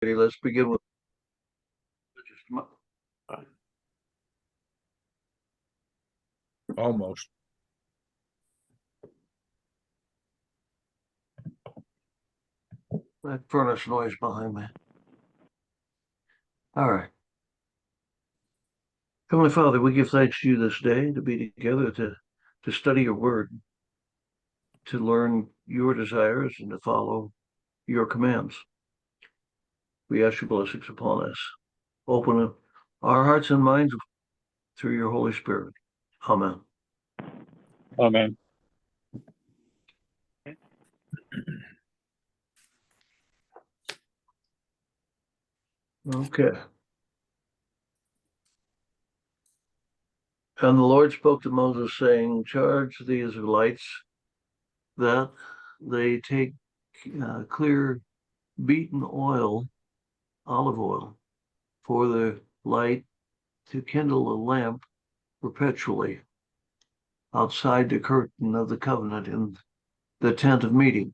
Let's begin with Almost. that furnace noise behind me. All right. Heavenly Father, we give thanks to you this day to be together to study your word, to learn your desires and to follow your commands. We ask your blessings upon us. Open our hearts and minds through your Holy Spirit. Amen. Amen. Okay. And the Lord spoke to Moses, saying, charge the Israelites that they take clear beaten oil, olive oil, for the light to kindle a lamp perpetually outside the curtain of the covenant in the tent of meeting.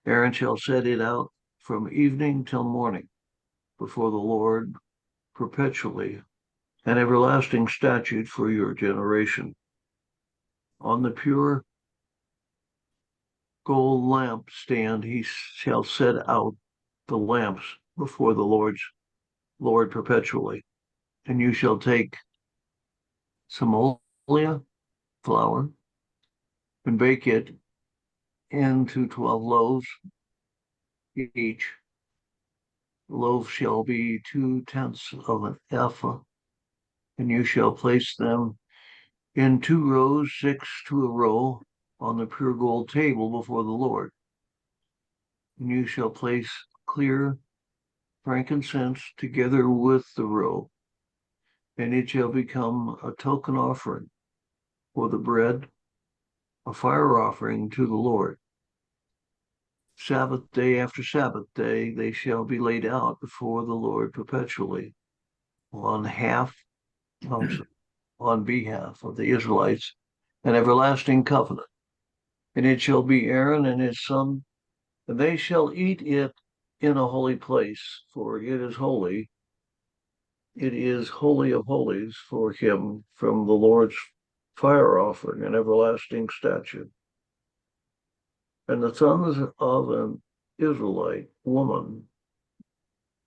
Aaron shall set it out from evening till morning before the Lord perpetually, an everlasting statute for your generation. On the pure gold lampstand he shall set out the lamps before the Lord perpetually. And you shall take some oleia flour and bake it into 12 loaves each. The loaf shall be 2/10 of an ephah, and you shall place them in 2 rows, 6 to a row, on the pure gold table before the Lord. And you shall place clear frankincense together with the roe, and it shall become a token offering for the bread, a fire offering to the Lord. Sabbath day after Sabbath day, they shall be laid out before the Lord perpetually on behalf of the Israelites, an everlasting covenant. And it shall be Aaron and his son, and they shall eat it in a holy place, for it is holy. It is holy of holies for him from the Lord's fire offering, an everlasting statute. And the sons of an Israelite woman,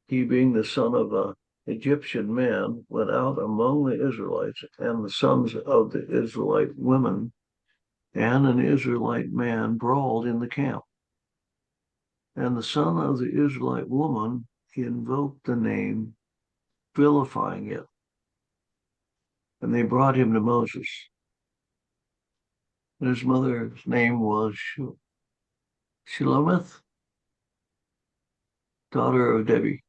he being the son of an Egyptian man, went out among the Israelites, and the sons of the Israelite women and an Israelite man brawled in the camp. And the son of the Israelite woman, he invoked the name, vilifying it. And they brought him to Moses. And his mother's name was Shelomith, daughter of Debbie,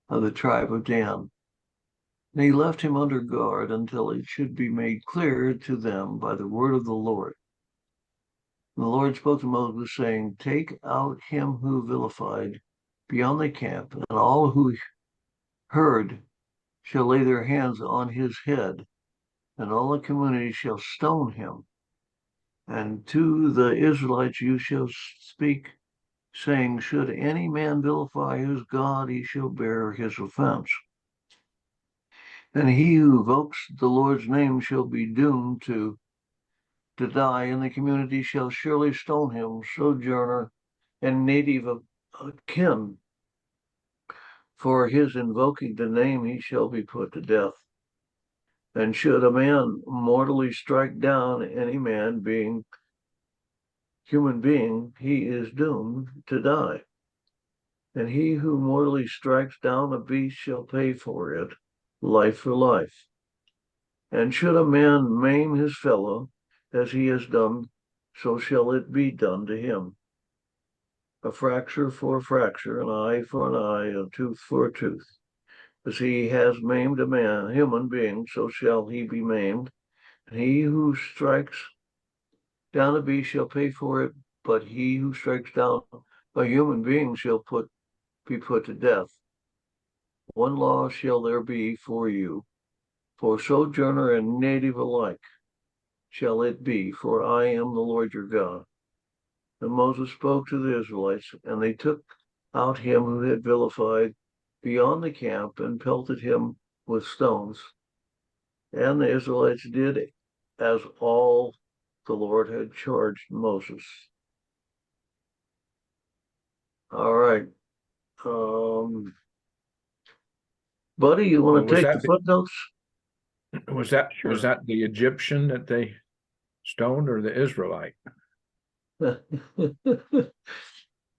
of the tribe of Dan. And he left him under guard until it should be made clear to them by the word of the Lord. And the Lord spoke to Moses, saying, take out him who vilified beyond the camp, and all who heard shall lay their hands on his head, and all the community shall stone him. And to the Israelites you shall speak, saying, should any man vilify his God, he shall bear his offense. And he who invokes the Lord's name shall be doomed to die, and the community shall surely stone him, sojourner and native of kin. For his invoking the name, he shall be put to death. And should a man mortally strike down any man human being, he is doomed to die. And he who mortally strikes down a beast shall pay for it, life for life. And should a man maim his fellow, as he has done, so shall it be done to him. A fracture for a fracture, an eye for an eye, a tooth for a tooth. As he has maimed a human being, so shall he be maimed. And he who strikes down a beast shall pay for it, but he who strikes down a human being shall be put to death. One law shall there be for you, for sojourner and native alike shall it be, for I am the Lord your God. And Moses spoke to the Israelites, and they took out him who had vilified beyond the camp and pelted him with stones. And the Israelites did as all the Lord had charged Moses. All right. Buddy, you want to take the footnotes? Was Sure. that the Egyptian that they stoned or the Israelite? The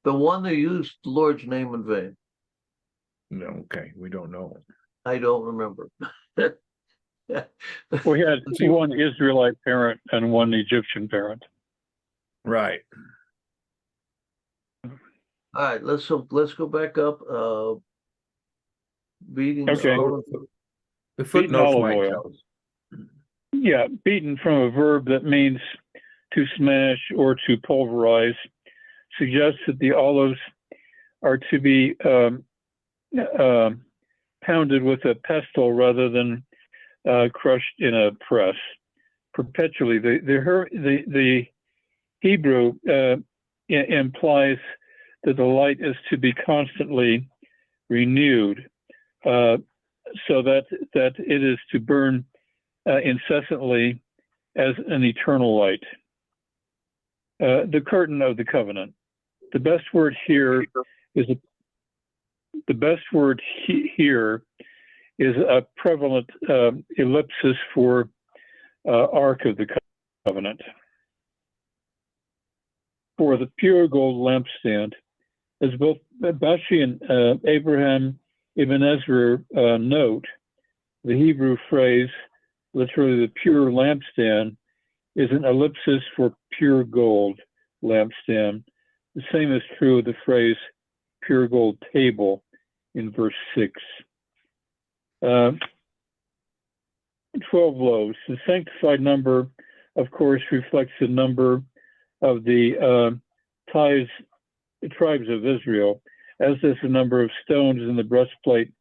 one that used the Lord's name in vain. No, okay, we don't know. I don't remember. We had one Israelite parent and one Egyptian parent. Right. All right, let's go back up. Beating Okay. The footnotes might tell us. Yeah, beaten from a verb that means to smash or to pulverize suggests that the olives are to be pounded with a pestle rather than crushed in a press perpetually. The Hebrew implies that the light is to be constantly renewed, so that it is to burn incessantly as an eternal light. The curtain of the covenant. The best word here is a prevalent ellipsis for Ark of the Covenant. For the pure gold lampstand, as both Bashi and Abraham Ibn Ezra note, the Hebrew phrase, literally the pure lampstand, is an ellipsis for pure gold lampstand. The same is true of the phrase pure gold table in verse 6. 12 loaves. The sanctified number, of course, reflects the number of the tribes of Israel, as does the number of stones in the breastplate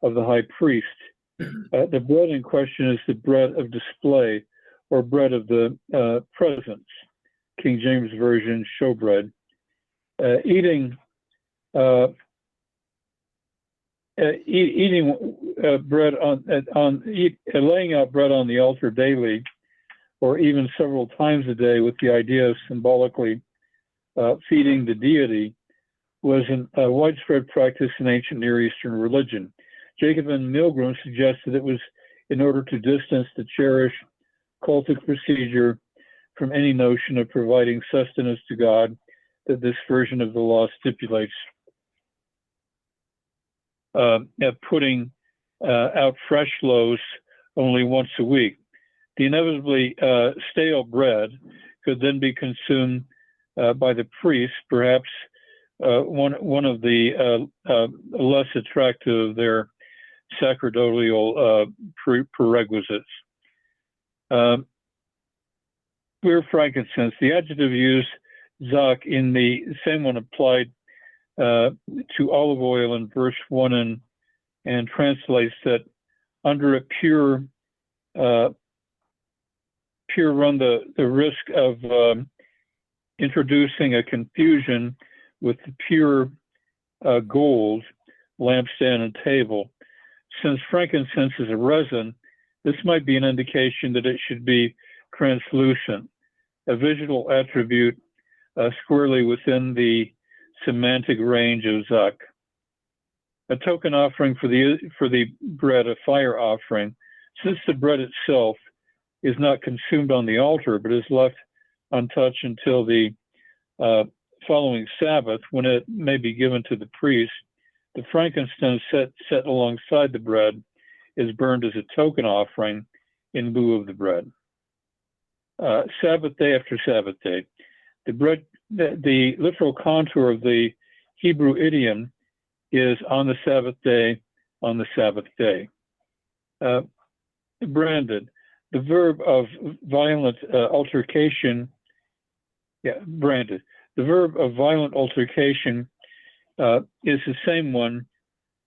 of the high priest. The bread in question is the bread of display, or bread of the presence, King James Version, showbread. Eating bread laying out bread on the altar daily, or even several times a day, with the idea of symbolically feeding the deity, was a widespread practice in ancient Near Eastern religion. Jacob and Milgram suggested it was in order to distance the cherished cultic procedure from any notion of providing sustenance to God that this version of the law stipulates. Putting out fresh loaves only once a week. The inevitably stale bread could then be consumed by the priest, perhaps one of the less attractive of their sacerdotal prerequisites. Pure frankincense. The adjective used, zak, in the same one applied to olive oil in verse 1 and translates that under a pure run the risk of introducing a confusion with the pure gold lampstand and table. Since frankincense is a resin, this might be an indication that it should be translucent, a visual attribute squarely within the semantic range of zak. A token offering for the bread, a fire offering, since the bread itself is not consumed on the altar, but is left untouched until the following Sabbath, when it may be given to the priest. The frankincense set alongside the bread is burned as a token offering in lieu of the bread. Sabbath day after Sabbath day. The literal contour of the Hebrew idiom is on the Sabbath day, on the Sabbath day. Branded. The verb of violent altercation, branded. The verb of violent altercation is the same one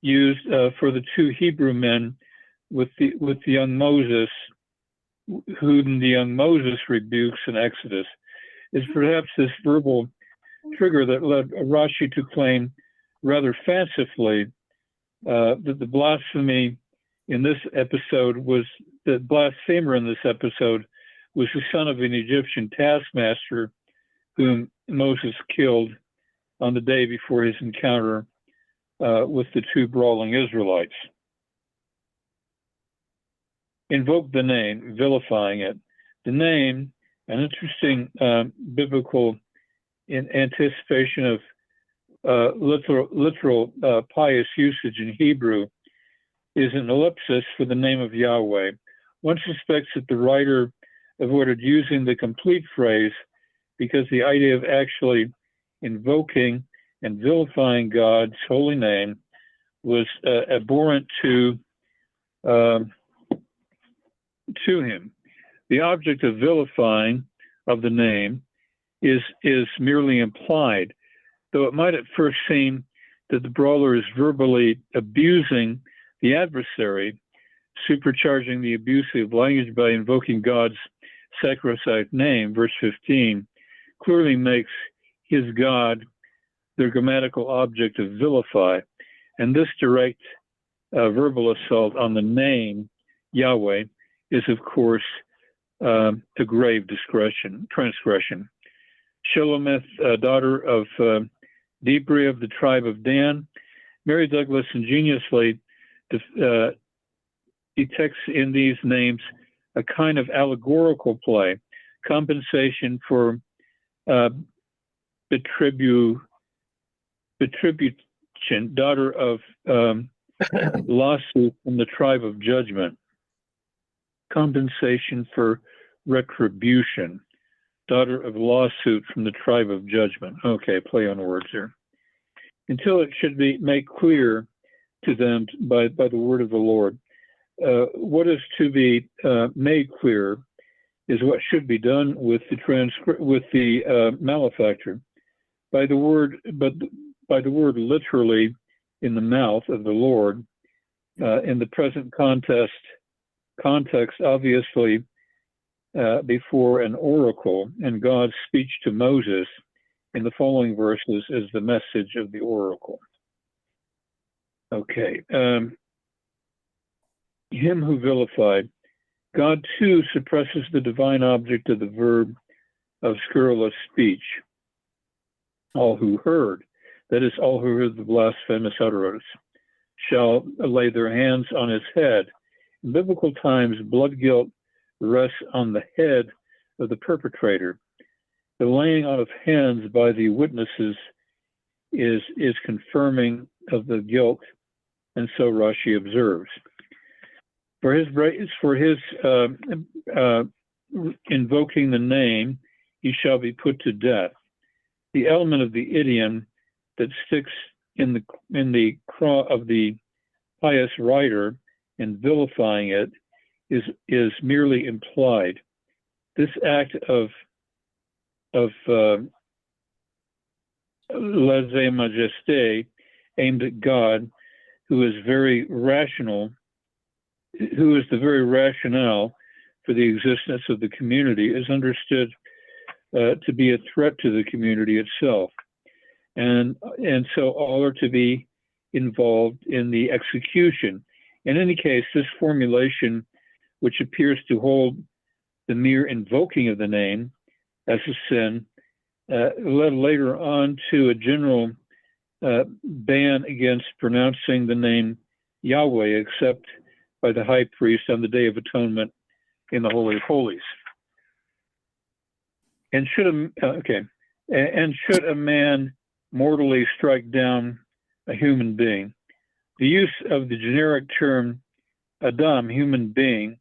used for the two Hebrew men with the young Moses, whom the young Moses rebukes in Exodus. Is perhaps this verbal trigger that led Rashi to claim rather fancifully that the blasphemy in this episode was the blasphemer in this episode was the son of an Egyptian taskmaster whom Moses killed on the day before his encounter with the two brawling Israelites. Invoke the name, vilifying it. The name, an interesting biblical in anticipation of literal pious usage in Hebrew, is an ellipsis for the name of Yahweh. One suspects that the writer avoided using the complete phrase because the idea of actually invoking and vilifying God's holy name was abhorrent to him. The object of vilifying of the name is merely implied, though it might at first seem that the brawler is verbally abusing the adversary. Supercharging the abusive language by invoking God's sacrosanct name, verse 15, clearly makes his God their grammatical object to vilify. And this direct verbal assault on the name Yahweh is, of course, a grave transgression. Shelomith, daughter of Debri of the tribe of Dan, Mary Douglas ingeniously detects in these names a kind of allegorical play, compensation for betribution, daughter of lawsuit from the tribe of judgment, compensation for retribution, daughter of lawsuit from the tribe of judgment. Okay, play on words here. Until it should be made clear to them by the word of the Lord. What is to be made clear is what should be done with the malefactor. By the word literally in the mouth of the Lord, in the present context, obviously before an oracle, and God's speech to Moses in the following verses is the message of the oracle. Okay. Him who vilified, God too suppresses the divine object of the verb of scurrilous speech. All who heard, that is, all who heard the blasphemous utterance, shall lay their hands on his head. In biblical times, blood guilt rests on the head of the perpetrator. The laying on of hands by the witnesses is confirming of the guilt, and so Rashi observes. For his invoking the name, he shall be put to death. The element of the idiom that sticks in the craw of the pious writer in vilifying it is merely implied. This act of lèse-majesté aimed at God, who is very rational, who is the very rationale for the existence of the community, is understood to be a threat to the community itself. And so all are to be involved in the execution. In any case, this formulation, which appears to hold the mere invoking of the name as a sin, led later on to a general ban against pronouncing the name Yahweh except by the high priest on the Day of Atonement in the Holy of Holies. And should a man mortally strike down a human being, the use of the generic term Adam, human being,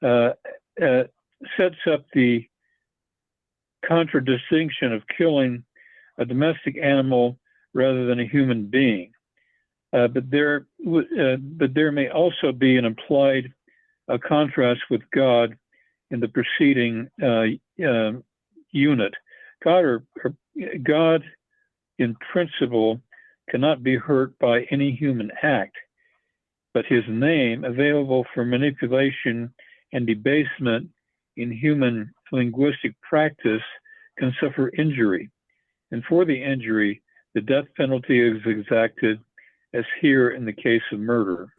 sets up the contradistinction of killing a domestic animal rather than a human being. But there may also be an implied contrast with God in the preceding unit. God, in principle, cannot be hurt by any human act, but his name, available for manipulation and debasement in human linguistic practice, can suffer injury. And for the injury, the death penalty is exacted as here in the case of murder.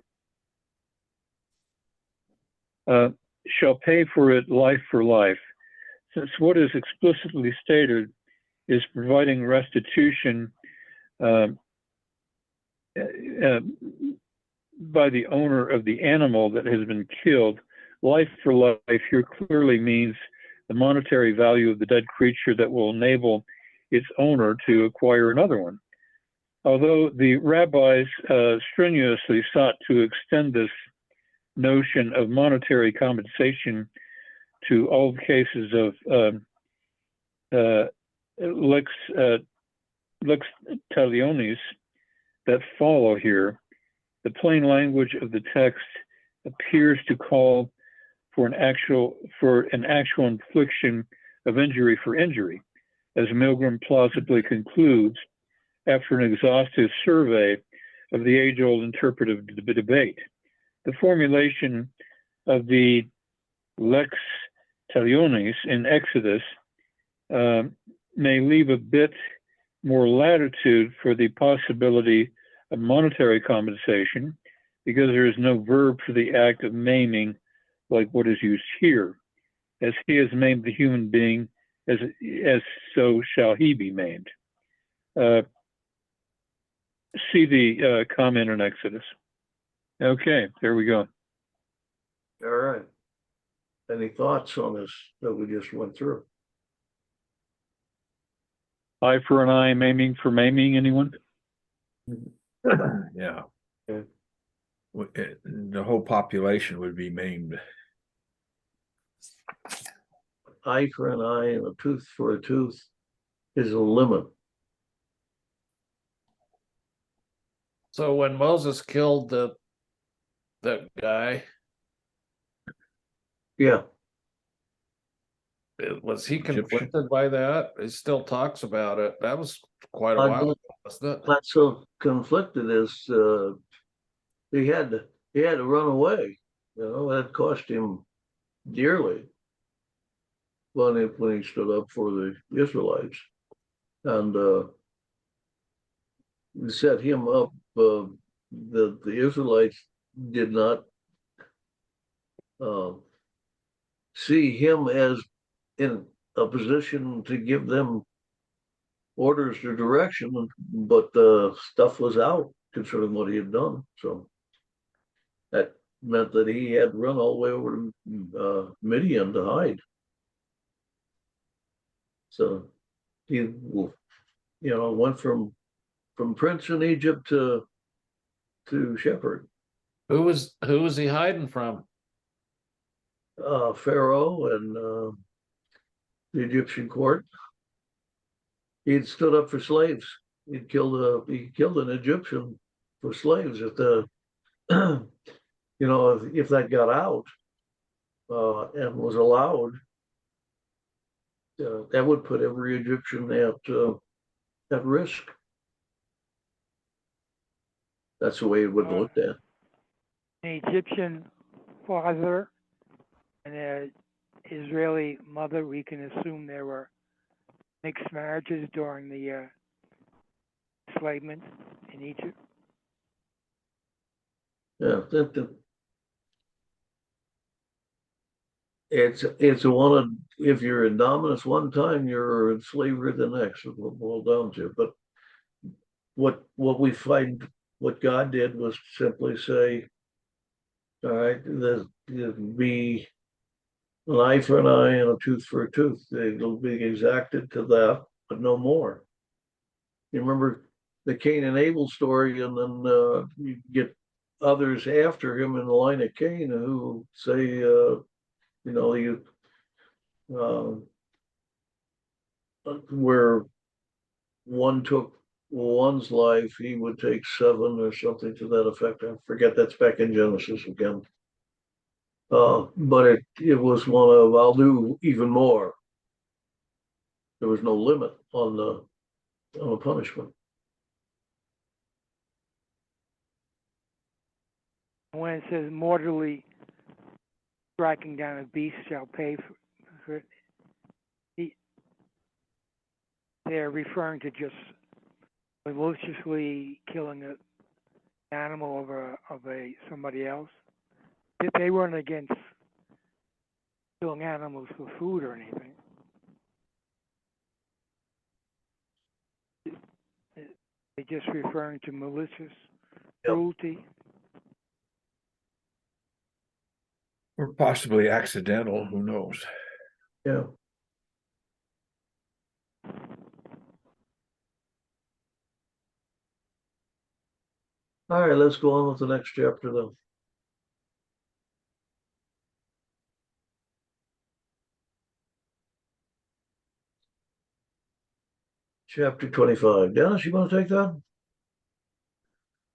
Shall pay for it life for life, since what is explicitly stated is providing restitution by the owner of the animal that has been killed. Life for life here clearly means the monetary value of the dead creature that will enable its owner to acquire another one. Although the rabbis strenuously sought to extend this notion of monetary compensation to all cases of lex talionis that follow here, the plain language of the text appears to call for an actual infliction of injury for injury, as Milgram plausibly concludes after an exhaustive survey of the age-old interpretive debate. The formulation of the lex talionis in Exodus may leave a bit more latitude for the possibility of monetary compensation because there is no verb for the act of maiming like what is used here. As he has maimed the human being, as so shall he be maimed. See the comment in Exodus. Okay, there we go. All right. Any thoughts on this that we just went through? Eye for an eye, maiming for maiming, anyone? Yeah. Okay. The whole population would be maimed. Eye for an eye and a tooth for a tooth is a limit. So when Moses killed that guy, Yeah. was he Egyptian. conflicted by that? He still talks about it. That was quite a I while don't- ago, wasn't it? Not so conflicted as he had to run away. You know, that cost him dearly when he stood up for the Israelites. And set him up. The Israelites did not see him as in a position to give them orders or direction, but stuff was out concerning what he had done. So that meant that he had to run all the way over to Midian to hide. So he, went from prince in Egypt to shepherd. Who was he hiding from? Pharaoh and the Egyptian court. He'd stood up for slaves. He killed an Egyptian for slaves. If if that got out and was allowed, that would put every Egyptian at risk. That's the way it would look at. An Egyptian father and an Israeli mother, we can assume there were mixed marriages during the enslavement in Egypt. Yeah, it's one of, if you're in dominance one time, you're in slavery the next. Is what it boils down to. But what we find, what God did was simply say, all right, there'll be an eye for an eye and a tooth for a tooth. It'll be exacted to that, but no more. You remember the Cain and Abel story, and then you get others after him in the line of Cain who say, where one took one's life, he would take seven or something to that effect. I forget, that's back in Genesis again. But it was one of, I'll do even more. There was no limit on the punishment. When it says mortally striking down a beast shall pay for it, they're referring to just maliciously killing an animal of somebody else. They weren't against killing animals for food or anything. They're just referring to malicious cruelty. Or possibly accidental, who knows? Yeah. All right, let's go on with the next chapter then. Chapter 25. Dennis, you want to take that?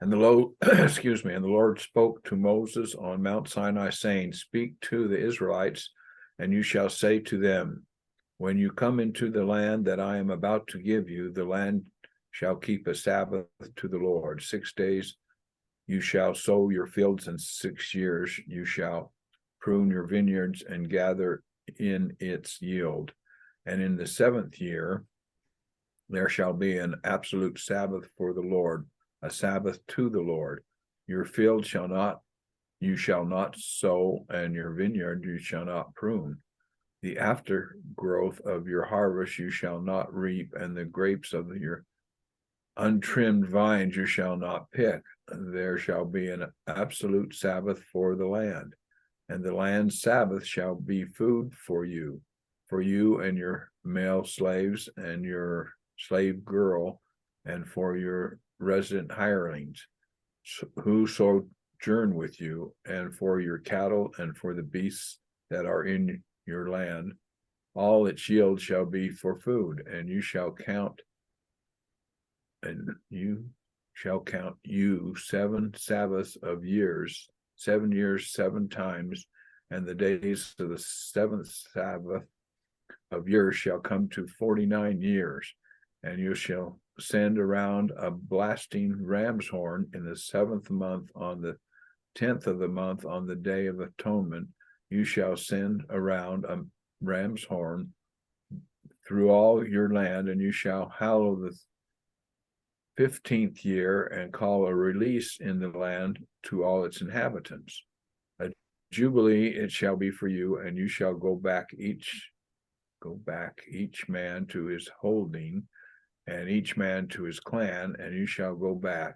And the Lord, excuse me, and the Lord spoke to Moses on Mount Sinai, saying, Speak to the Israelites, and you shall say to them, When you come into the land that I am about to give you, the land shall keep a Sabbath to the Lord. 6 days you shall sow your fields, and 6 years you shall prune your vineyards and gather in its yield. And in the 7th year there shall be an absolute Sabbath for the Lord, a Sabbath to the Lord. Your field you shall not sow, and your vineyard you shall not prune. The aftergrowth of your harvest you shall not reap, and the grapes of your untrimmed vines you shall not pick. There shall be an absolute Sabbath for the land, and the land's Sabbath shall be food for you and your male slaves and your slave girl, and for your resident hirelings who sojourn with you, and for your cattle and for the beasts that are in your land. All its yield shall be for food, and you shall count you 7 Sabbaths of years, 7 years 7 times, and the days of the 7th Sabbath of yours shall come to 49 years, and you shall send around a blasting ram's horn in the 7th month, on the 10th of the month, on the day of atonement. You shall send around a ram's horn through all your land, and you shall hallow the 15th year and call a release in the land to all its inhabitants. A jubilee it shall be for you, and you shall go back each man to his holding, and each man to his clan, and you shall go back.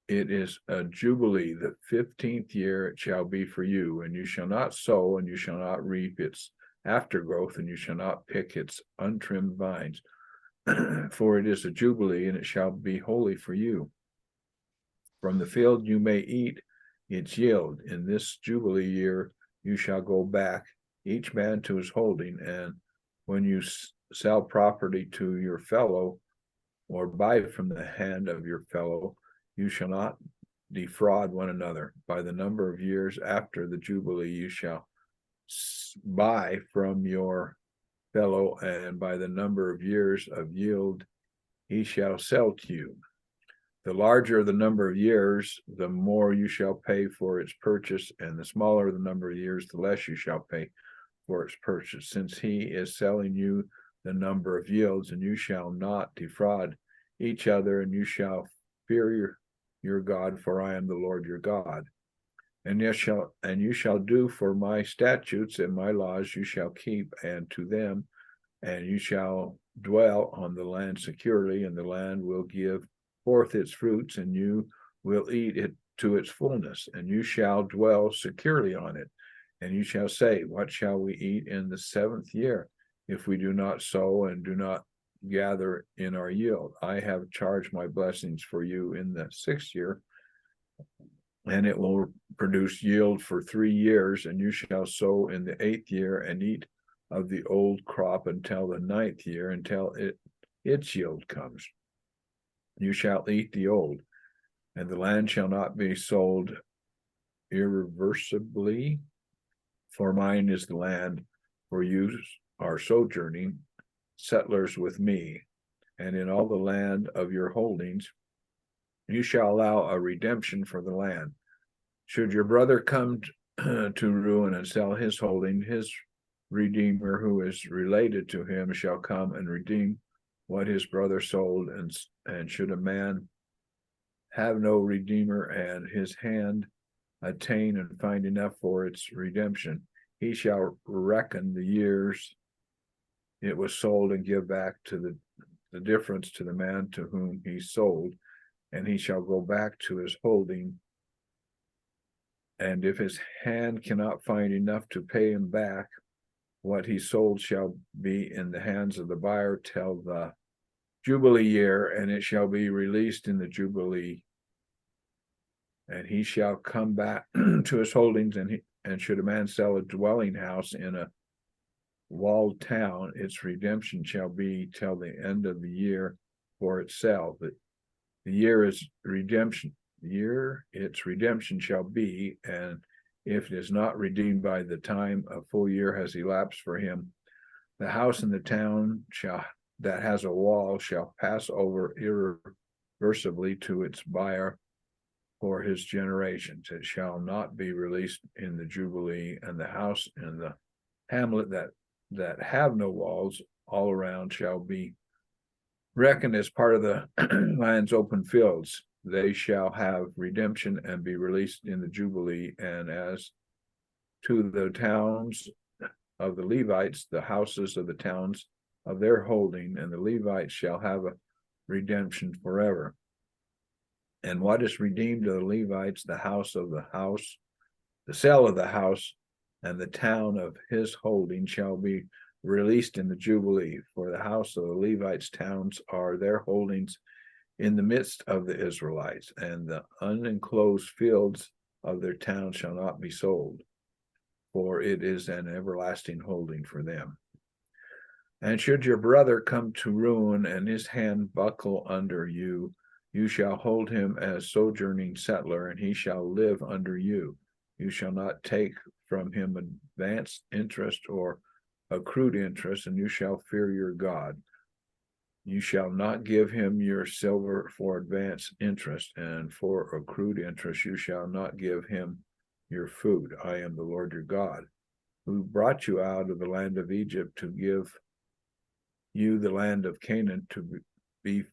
It is a jubilee, the 15th year it shall be for you, and you shall not sow, and you shall not reap its aftergrowth, and you shall not pick its untrimmed vines. For it is a jubilee, and it shall be holy for you. From the field you may eat its yield. In this jubilee year you shall go back, each man to his holding, and when you sell property to your fellow, or buy from the hand of your fellow, you shall not defraud one another. By the number of years after the jubilee you shall buy from your fellow, and by the number of years of yield he shall sell to you. The larger the number of years, the more you shall pay for its purchase, and the smaller the number of years, the less you shall pay for its purchase, since he is selling you the number of yields. And you shall not defraud each other, and you shall fear your God, for I am the Lord your God. And you shall do for my statutes and my laws you shall keep, and to them, and you shall dwell on the land securely, and the land will give forth its fruits, and you will eat it to its fullness, and you shall dwell securely on it. And you shall say, What shall we eat in the 7th year, if we do not sow and do not gather in our yield? I have charged my blessings for you in the 6th year, and it will produce yield for 3 years, and you shall sow in the 8th year, and eat of the old crop until the 9th year, until its yield comes. You shall eat the old, and the land shall not be sold irreversibly, for mine is the land, for you are sojourning settlers with me. And in all the land of your holdings you shall allow a redemption for the land. Should your brother come to ruin and sell his holding, his redeemer who is related to him shall come and redeem what his brother sold, and should a man have no redeemer, and his hand attain and find enough for its redemption, he shall reckon the years it was sold and give back to the difference to the man to whom he sold, and he shall go back to his holding. And if his hand cannot find enough to pay him back, what he sold shall be in the hands of the buyer till the Jubilee year, and it shall be released in the Jubilee. And he shall come back to his holdings, and should a man sell a dwelling house in a walled town, its redemption shall be till the end of the year for its sale. The year is redemption. The year its redemption shall be, and if it is not redeemed by the time a full year has elapsed for him, the house in the town that has a wall shall pass over irreversibly to its buyer for his generations. It shall not be released in the Jubilee, and the house in the hamlet that have no walls all around shall be reckoned as part of the land's open fields. They shall have redemption and be released in the Jubilee. And as to the towns of the Levites, the houses of the towns of their holding, and the Levites shall have a redemption forever. And what is redeemed of the Levites, the house of the house, the sale of the house, and the town of his holding shall be released in the Jubilee. For the house of the Levites' towns are their holdings in the midst of the Israelites, and the unenclosed fields of their town shall not be sold, for it is an everlasting holding for them. And should your brother come to ruin, and his hand buckle under you, you shall hold him as sojourning settler, and he shall live under you. You shall not take from him advanced interest or accrued interest, and you shall fear your God. You shall not give him your silver for advanced interest, and for accrued interest you shall not give him your food. I am the Lord your God, who brought you out of the land of Egypt to give you the land of Canaan to be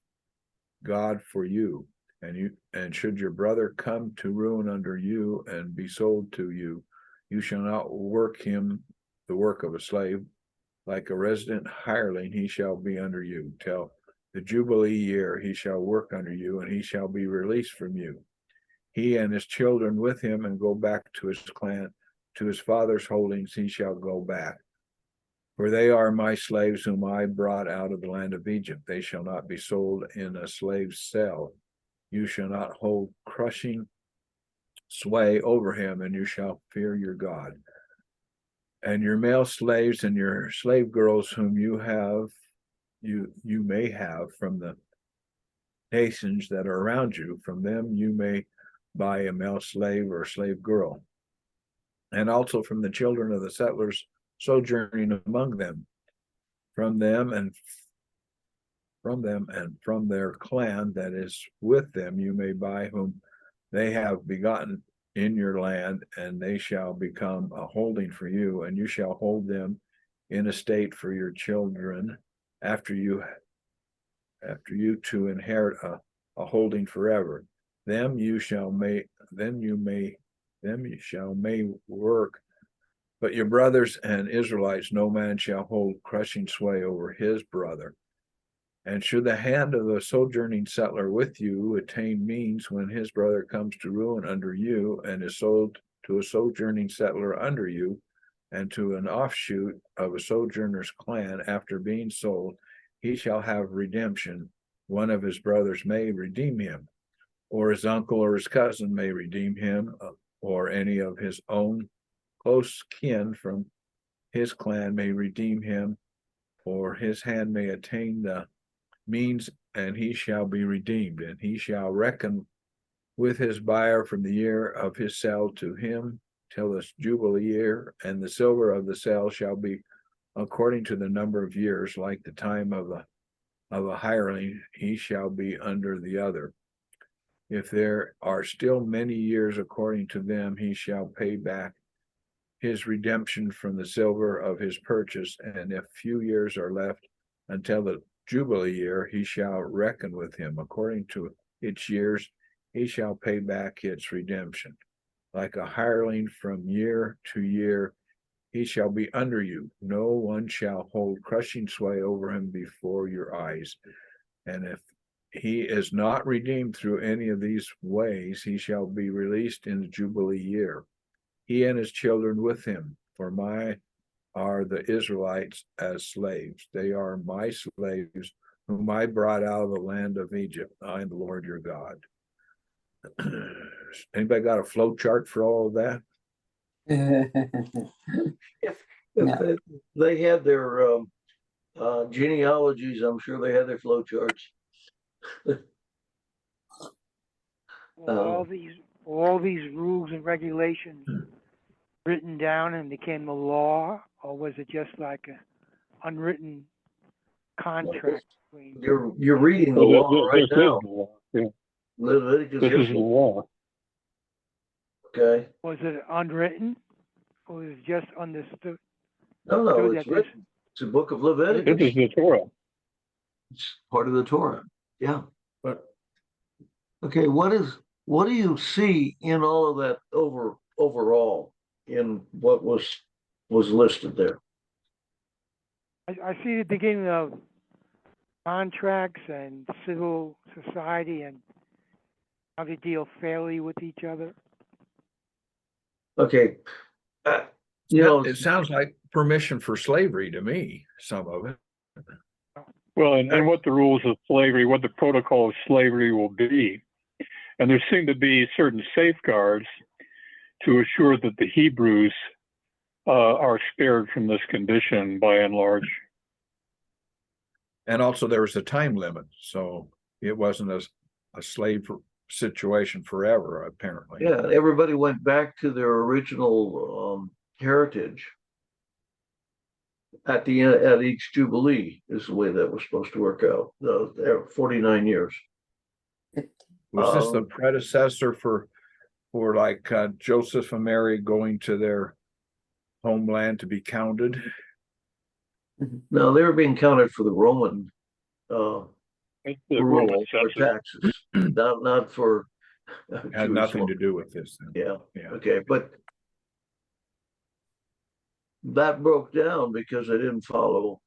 God for you. And should your brother come to ruin under you and be sold to you, you shall not work him the work of a slave. Like a resident hireling, he shall be under you. Till the Jubilee year, he shall work under you, and he shall be released from you, he and his children with him, and go back to his clan, to his father's holdings he shall go back. For they are my slaves whom I brought out of the land of Egypt. They shall not be sold in a slave's cell. You shall not hold crushing sway over him, and you shall fear your God. And your male slaves and your slave girls whom you may have from the nations that are around you, from them you may buy a male slave or slave girl. And also from the children of the settlers sojourning among them, from them and from their clan that is with them you may buy, whom they have begotten in your land, and they shall become a holding for you, and you shall hold them in estate for your children after you to inherit a holding forever. Them you shall may work, but your brothers and Israelites no man shall hold crushing sway over his brother. And should the hand of a sojourning settler with you attain means when his brother comes to ruin under you, and is sold to a sojourning settler under you, and to an offshoot of a sojourner's clan after being sold, he shall have redemption. One of his brothers may redeem him, or his uncle or his cousin may redeem him, or any of his own close kin from his clan may redeem him, or his hand may attain the means, and he shall be redeemed. And he shall reckon with his buyer from the year of his sale to him till the Jubilee year, and the silver of the sale shall be according to the number of years, like the time of a hireling, he shall be under the other. If there are still many years according to them, he shall pay back his redemption from the silver of his purchase. And if few years are left until the Jubilee year, he shall reckon with him according to its years. He shall pay back its redemption. Like a hireling from year to year, he shall be under you. No one shall hold crushing sway over him before your eyes. And if he is not redeemed through any of these ways, he shall be released in the Jubilee year, he and his children with him. For my are the Israelites as slaves. They are my slaves, whom I brought out of the land of Egypt. I am the Lord your God. Anybody got a flow chart for all of that? If No. they had their genealogies, I'm sure they had their flow charts. All these rules and regulations written down and became the law, or was it just like an unwritten contract between? You're reading the Well, law right this is now. the law. Yeah. Leviticus This is the law. Okay. Was it unwritten, or was it just understood? No, So it's that this- written. It's a book of This Leviticus. is the Torah. It's part of the Torah. Yeah. But Okay. What do you see in all of that overall in what was listed there? I see the beginning of contracts and civil society and how they deal fairly with each other. Okay. You know, It sounds like permission for slavery to me, some of it. Well, and what the rules of slavery, what the protocol of slavery will be. And there seem to be certain safeguards to assure that the Hebrews are spared from this condition by and large. And also there was a time limit, so it wasn't a slave situation forever, apparently. yeah, everybody went back to their original heritage at the end, at each Jubilee is the way that was supposed to work out. 49 years. Was this the Um, predecessor for like Joseph and Mary going to their homeland to be counted? Now they were being counted for the Roman It's the Roman rule for census. taxes, not for Had Jewish nothing law. to do with this then. Yeah. Yeah. Okay, but that broke down because they didn't follow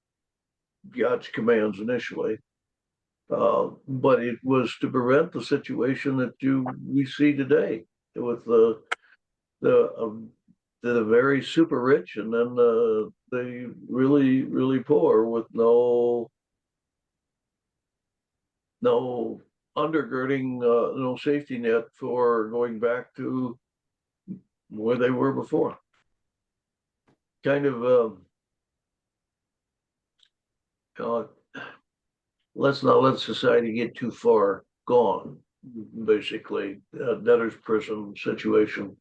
God's commands initially. But it was to prevent the situation that we see today with the very super rich and then the really poor with no undergirding, no safety net for going back to where they were before. Kind of let's not let society get too far gone. Basically, debtor's prison situation.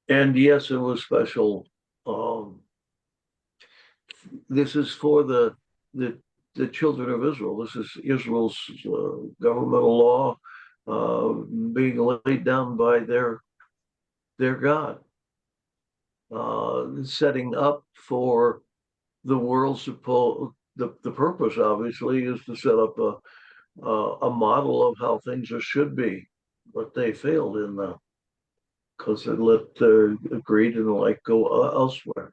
And yes, it was special. This is for the children of Israel. This is Israel's governmental law being laid down by their God, setting up for the world. The purpose, obviously, is to set up a model of how things should be, but they failed in that because they let their greed and the like go elsewhere.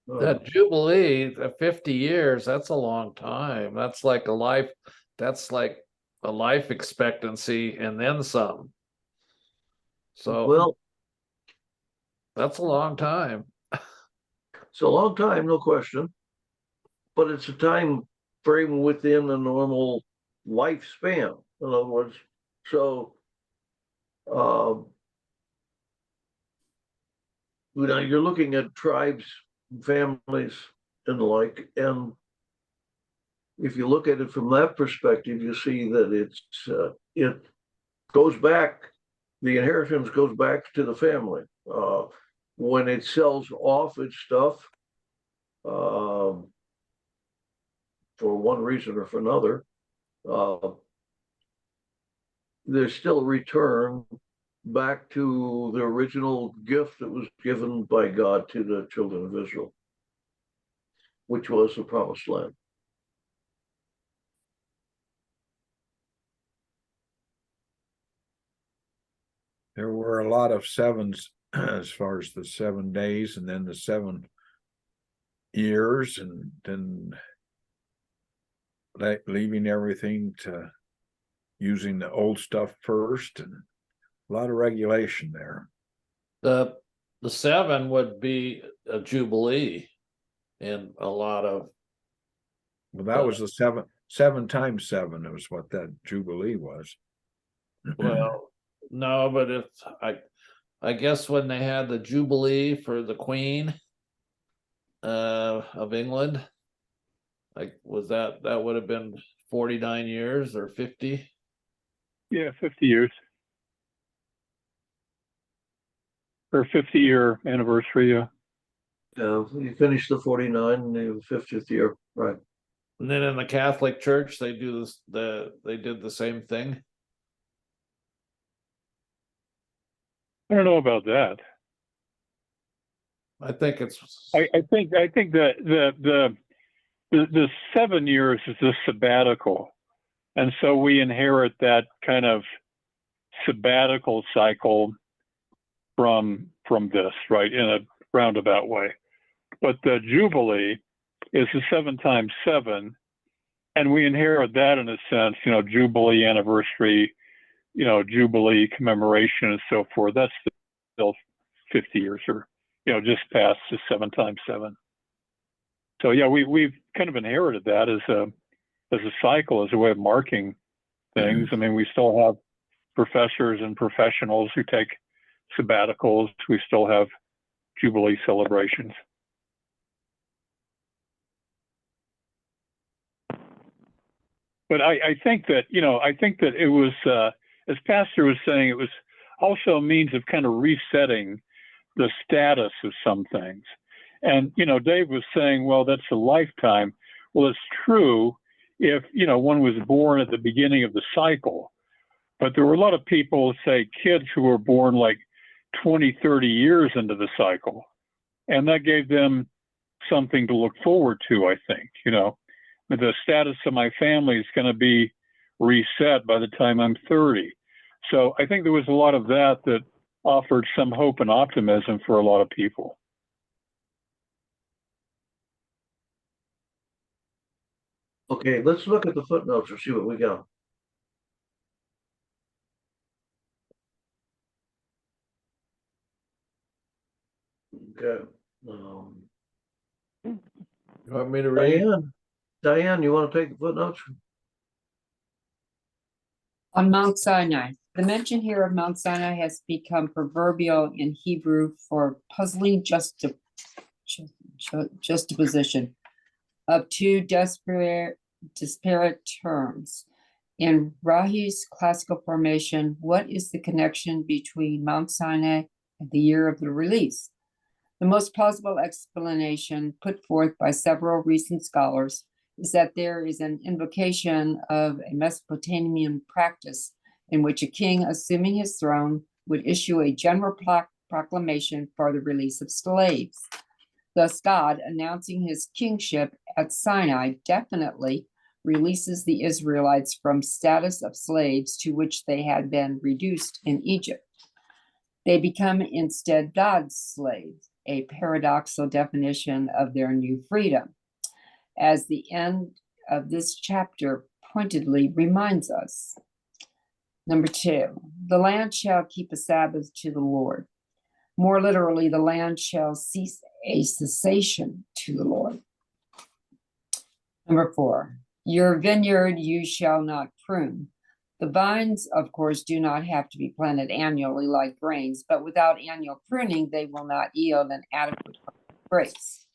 that Jubilee, the 50 years, that's a long time. That's like a life expectancy and then some. So Well, that's a long time. it's a long time, no question, but it's a time frame within a normal lifespan. In other words, so you're looking at tribes, families, and the like, and if you look at it from that perspective, you see that it goes back. The inheritance goes back to the family. When it sells off its stuff, for one reason or for another, there's still a return back to the original gift that was given by God to the children of Israel, which was the promised land. There were a lot of sevens as far as the 7 days and then the 7 years, and then leaving everything to using the old stuff first, and a lot of regulation there. The 7 would be a jubilee in a lot of. Well, that was the 7 times 7 was what that jubilee was. Well, no, but it's I guess when they had the jubilee for the Queen of England, like that would have been 49 years or 50. Yeah, 50 years. Or 50-year anniversary, yeah. You finish the 49 and the 50th year, right? And then in the Catholic Church, they do this. They did the same thing. I don't know about that. I think it's. I think that the 7 years is a sabbatical, and so we inherit that kind of sabbatical cycle from this, right, in a roundabout way. But the Jubilee is the 7 times 7, and we inherit that in a sense, Jubilee anniversary, Jubilee commemoration and so forth. That's still 50 years or, just past the 7 times 7. So yeah, we've kind of inherited that as a cycle, as a way of marking things. I mean, we still have professors and professionals who take sabbaticals. We still have Jubilee celebrations. But I think that it was, as Pastor was saying, it was also a means of kind of resetting the status of some things. And, Dave was saying, well, that's a lifetime. Well, it's true if, one was born at the beginning of the cycle. But there were a lot of people, say kids who were born like 20, 30 years into the cycle. And that gave them something to look forward to, I think. The status of my family is going to be reset by the time I'm 30. So I think there was a lot of that offered some hope and optimism for a lot of people. Okay, let's look at the footnotes or see what we got. Okay. You want me to read? Diane, you want to take the footnotes? On Mount Sinai. The mention here of Mount Sinai has become proverbial in Hebrew for puzzling juxtaposition of two disparate terms. In Rahi's classical formation, what is the connection between Mount Sinai and the year of the release? The most plausible explanation put forth by several recent scholars is that there is an invocation of a Mesopotamian practice in which a king assuming his throne would issue a general proclamation for the release of slaves. Thus, God, announcing his kingship at Sinai, definitely releases the Israelites from status of slaves to which they had been reduced in Egypt. They become instead God's slaves, a paradoxical definition of their new freedom, as the end of this chapter pointedly reminds us. Number 2, the land shall keep a Sabbath to the Lord. More literally, the land shall cease a cessation to the Lord. Number 4, your vineyard you shall not prune. The vines, of course, do not have to be planted annually like grains, but without annual pruning, they will not yield an adequate grapes.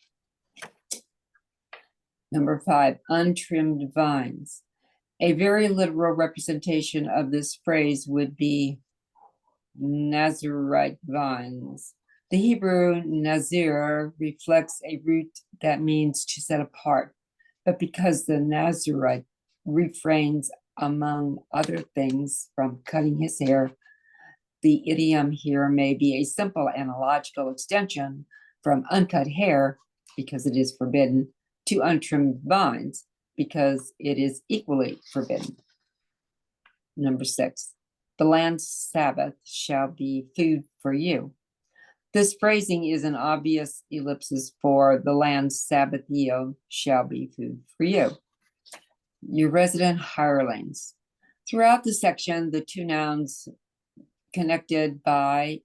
Number 5, untrimmed vines. A very literal representation of this phrase would be Nazarite vines. The Hebrew Nazir reflects a root that means to set apart, but because the Nazarite refrains, among other things, from cutting his hair, The idiom here may be a simple analogical extension from uncut hair, because it is forbidden, to untrimmed vines, because it is equally forbidden. Number 6, the land's Sabbath shall be food for you. This phrasing is an obvious ellipsis for the land's Sabbath yield shall be food for you. Your resident hirelings. Throughout the section, the two nouns connected by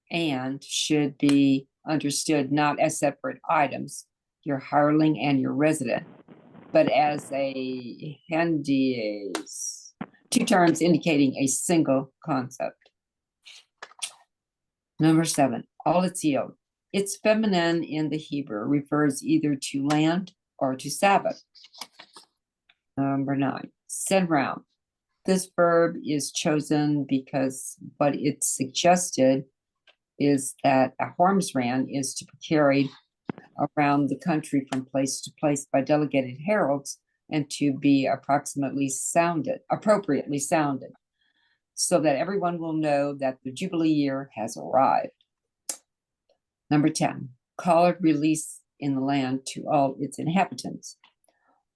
and should be understood not as separate items, your hireling and your resident, but as a hendies, two terms indicating a single concept. Number 7, all its yield. Its feminine in the Hebrew refers either to land or to Sabbath. Number 9, send round. This verb is chosen because what it suggested is that a hormsran is to be carried around the country from place to place by delegated heralds and to be appropriately sounded, so that everyone will know that the Jubilee year has arrived. Number 10, call it release in the land to all its inhabitants.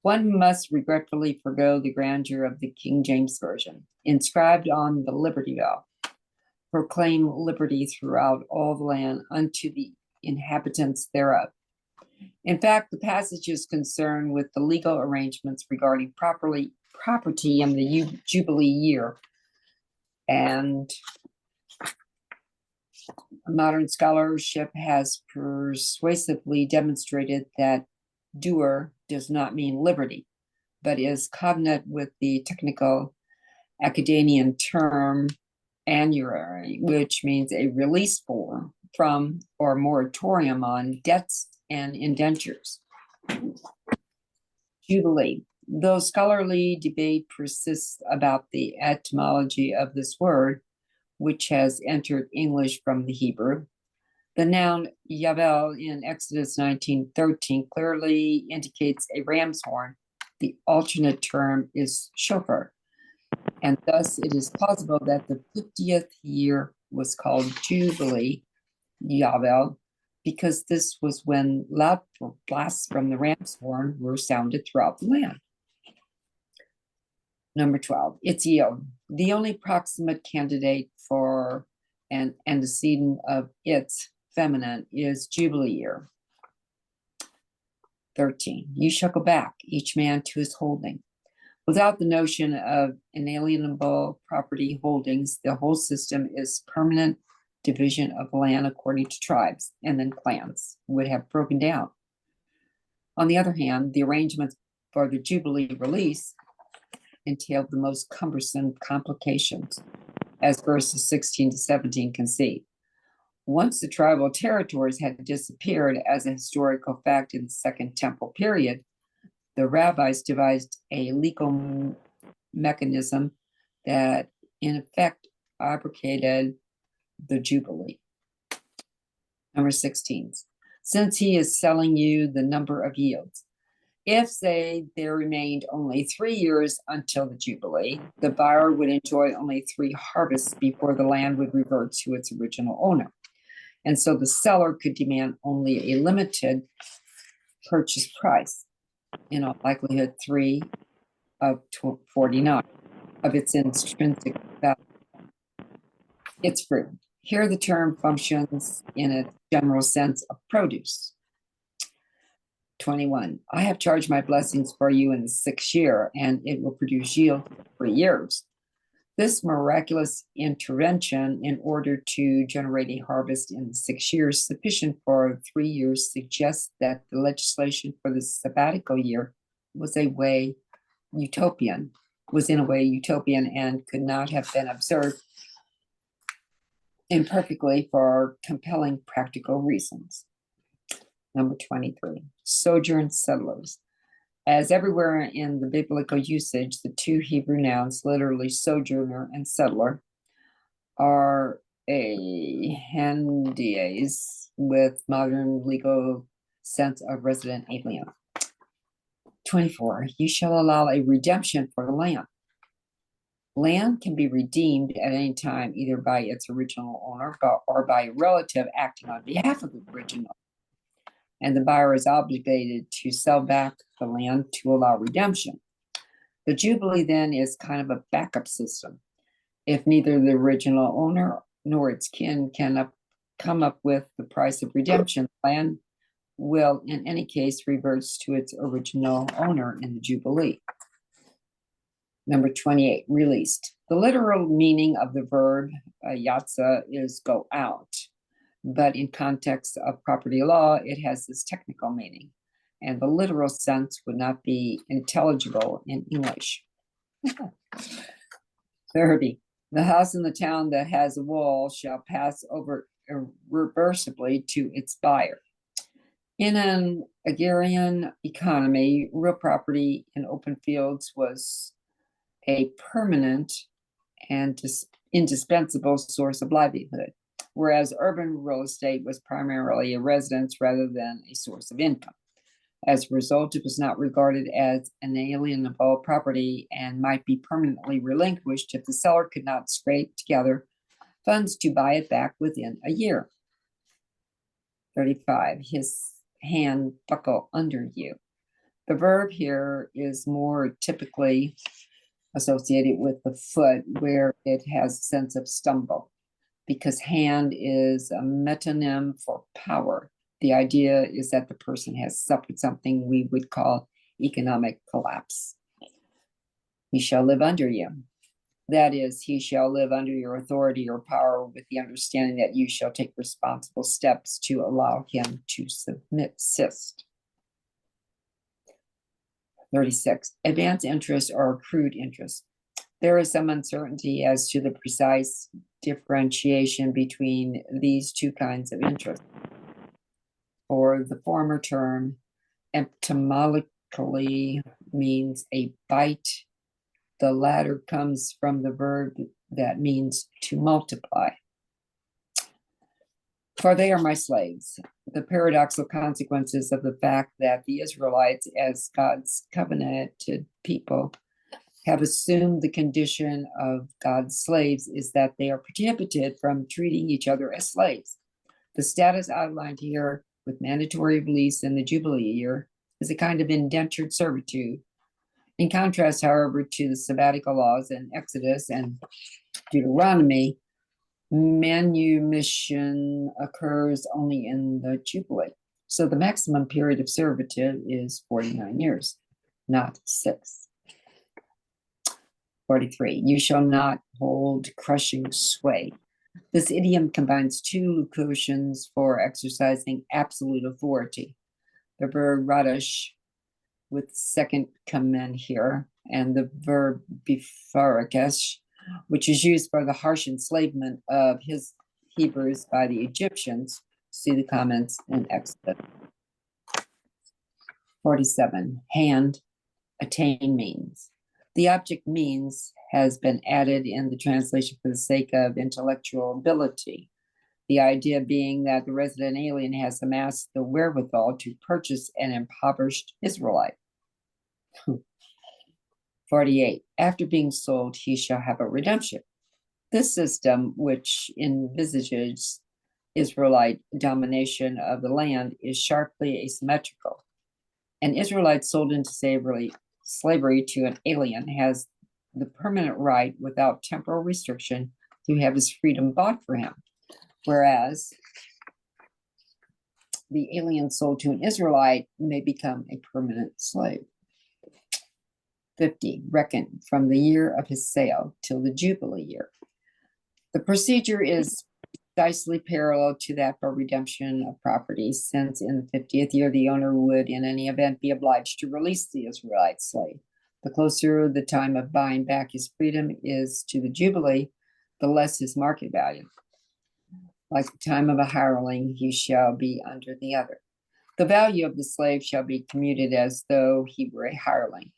One must regretfully forego the grandeur of the King James Version, inscribed on the Liberty Bell. Proclaim liberty throughout all the land unto the inhabitants thereof. In fact, the passage is concerned with the legal arrangements regarding property in the Jubilee year. And modern scholarship has persuasively demonstrated that doer does not mean liberty, but is cognate with the technical academian term annuary, which means a release from or moratorium on debts and indentures. Jubilee. Though scholarly debate persists about the etymology of this word, which has entered English from the Hebrew, the noun Yavel in Exodus 19:13 clearly indicates a ram's horn. The alternate term is shofar, and thus it is plausible that the 50th year was called Jubilee, Yavel, because this was when loud blasts from the ram's horn were sounded throughout the land. Number 12, its yield. The only proximate candidate for an antecedent of its feminine is Jubilee year. 13, you shall go back, each man to his holding. Without the notion of inalienable property holdings, the whole system is permanent division of land according to tribes, and then clans would have broken down. On the other hand, the arrangements for the Jubilee release entailed the most cumbersome complications, as verses 16 to 17 concede. Once the tribal territories had disappeared as a historical fact in the Second Temple period, the rabbis devised a legal mechanism that in effect abrogated the Jubilee. Number 16, since he is selling you the number of yields. If, say, there remained only 3 years until the Jubilee, the buyer would enjoy only 3 harvests before the land would revert to its original owner. And so the seller could demand only a limited purchase price, in all likelihood 3 of 49 of its intrinsic value. Its fruit. Here the term functions in a general sense of produce. 21, I have charged my blessings for you in the 6th year, and it will produce yield for 3 years. This miraculous intervention in order to generate a harvest in the 6 years sufficient for 3 years suggests that the legislation for the sabbatical year was in a way utopian and could not have been observed imperfectly for compelling practical reasons. Number 23, sojourn settlers. As everywhere in the biblical usage, the 2 Hebrew nouns, literally sojourner and settler, are a hendies with modern legal sense of resident alien. 24, you shall allow a redemption for the land. Land can be redeemed at any time, either by its original owner or by a relative acting on behalf of the original. And the buyer is obligated to sell back the land to allow redemption. The Jubilee then is kind of a backup system. If neither the original owner nor its kin can come up with the price of redemption, land will in any case reverts to its original owner in the Jubilee. Number 28, released. The literal meaning of the verb yatsa is go out, but in context of property law, it has this technical meaning, and the literal sense would not be intelligible in English. 30, the house in the town that has a wall shall pass over irreversibly to its buyer. In an agrarian economy, real property in open fields was a permanent and indispensable source of livelihood, whereas urban real estate was primarily a residence rather than a source of income. As a result, it was not regarded as an alienable property and might be permanently relinquished if the seller could not scrape together funds to buy it back within a year. 35, his hand buckle under you. The verb here is more typically associated with the foot, where it has a sense of stumble, because hand is a metonym for power. The idea is that the person has suffered something we would call economic collapse. He shall live under you. That is, he shall live under your authority or power with the understanding that you shall take responsible steps to allow him to subsist. 36, advance interest or accrued interest. There is some uncertainty as to the precise differentiation between these two kinds of interest. For the former term, etymologically means a bite. The latter comes from the verb that means to multiply. For they are my slaves. The paradoxical consequences of the fact that the Israelites, as God's covenanted people, have assumed the condition of God's slaves is that they are prohibited from treating each other as slaves. The status outlined here with mandatory release in the Jubilee year is a kind of indentured servitude. In contrast, however, to the sabbatical laws in Exodus and Deuteronomy, manumission occurs only in the Jubilee. So the maximum period of servitude is 49 years, not 6. 43, you shall not hold crushing sway. This idiom combines two locutions for exercising absolute authority. The verb radash with the second command here, and the verb bifarakesh, which is used for the harsh enslavement of his Hebrews by the Egyptians. See the comments in Exodus. 47, hand, attain means. The object means has been added in the translation for the sake of intellectual ability. The idea being that the resident alien has amassed the wherewithal to purchase an impoverished Israelite. 48, after being sold, he shall have a redemption. This system, which envisages Israelite domination of the land, is sharply asymmetrical. An Israelite sold into slavery to an alien has the permanent right without temporal restriction to have his freedom bought for him, whereas the alien sold to an Israelite may become a permanent slave. 50, reckon from the year of his sale till the Jubilee year. The procedure is precisely parallel to that for redemption of property, since in the 50th year, the owner would in any event be obliged to release the Israelite slave. The closer the time of buying back his freedom is to the Jubilee, the less his market value. Like the time of a hireling, he shall be under the other. The value of the slave shall be commuted as though he were a hireling.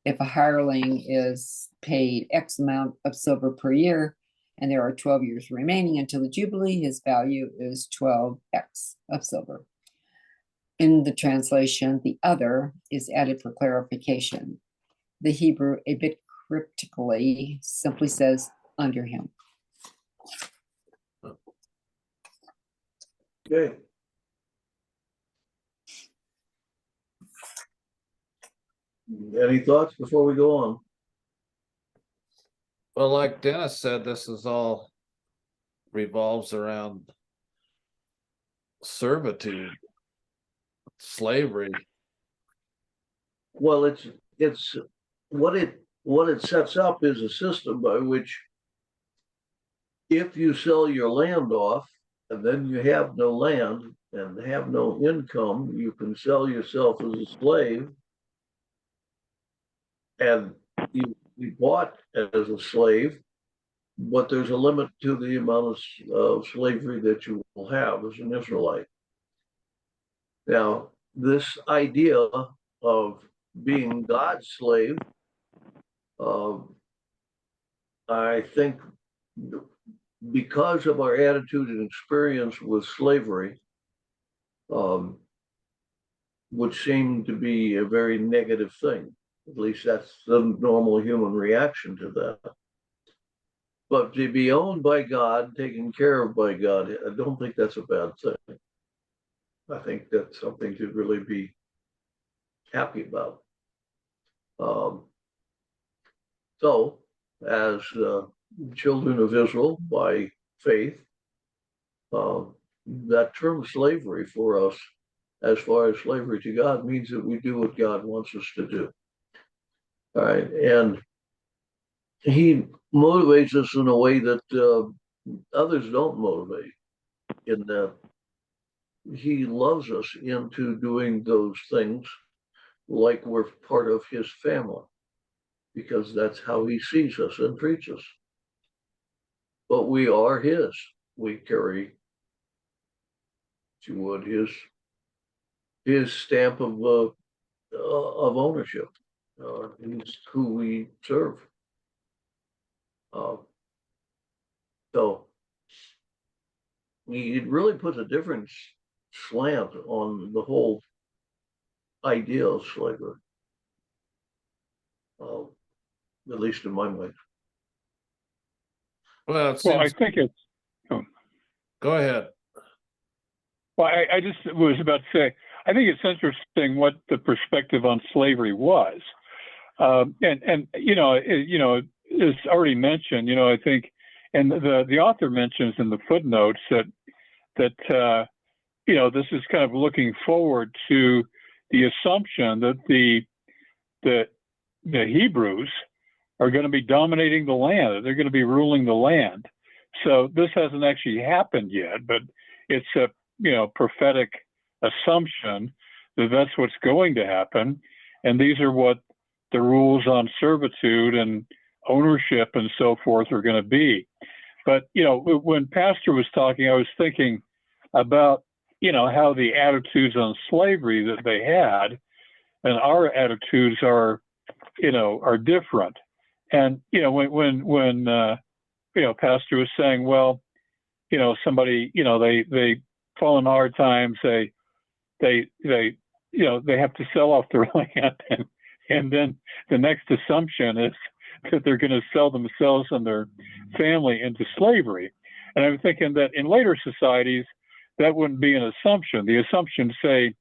If a hireling is paid X amount of silver per year, and there are 12 years remaining until the Jubilee, his value is 12x of silver. In the translation, the other is added for clarification. The Hebrew, a bit cryptically, simply says under him. Okay. Any thoughts before we go on? Well, like Dennis said, this is all revolves around servitude, slavery. Well, it's what it sets up is a system by which if you sell your land off and then you have no land and have no income, you can sell yourself as a slave and you be bought as a slave, but there's a limit to the amount of slavery that you will have as an Israelite. Now, this idea of being God's slave, I think because of our attitude and experience with slavery, would seem to be a very negative thing. At least that's the normal human reaction to that. But to be owned by God, taken care of by God, I don't think that's a bad thing. I think that's something to really be happy about. So, as children of Israel by faith, that term slavery for us, as far as slavery to God, means that we do what God wants us to do. All right, and He motivates us in a way that others don't motivate. In that He loves us into doing those things like we're part of His family, because that's how He sees us and treats us. But we are His. We carry, if you would, His stamp of ownership. He's who we serve. So it really puts a different slant on the whole idea of slavery, at least in my mind. Well, it Well, I seems, think it's, oh, go ahead. well, I just was about to say, I think it's interesting what the perspective on slavery was. And it's already mentioned, I think, and the author mentions in the footnotes that this is kind of looking forward to the assumption that the Hebrews are going to be dominating the land, that they're going to be ruling the land. So this hasn't actually happened yet, but it's a prophetic assumption that that's what's going to happen, and these are what the rules on servitude and ownership and so forth are going to be. But when Pastor was talking, I was thinking about how the attitudes on slavery that they had and our attitudes are different. And when Pastor was saying, well, somebody, they fall in hard times, they have to sell off their land, and then the next assumption is that they're going to sell themselves and their family into slavery. And I'm thinking that in later societies, that wouldn't be an assumption. The assumption, say,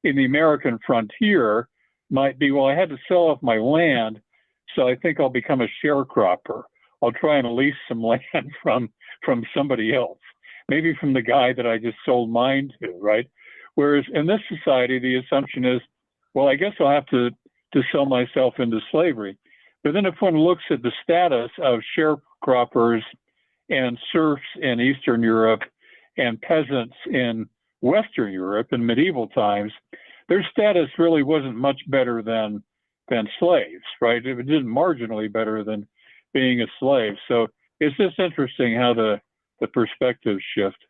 in the American frontier might be, well, I had to sell off my land, so I think I'll become a sharecropper. I'll try and lease some land from somebody else, maybe from the guy that I just sold mine to, right? Whereas in this society, the assumption is, well, I guess I'll have to sell myself into slavery. But then if one looks at the status of sharecroppers and serfs in Eastern Europe and peasants in Western Europe in medieval times, their status really wasn't much better than slaves, right? It did marginally better than being a slave. So it's just interesting how the perspectives shift.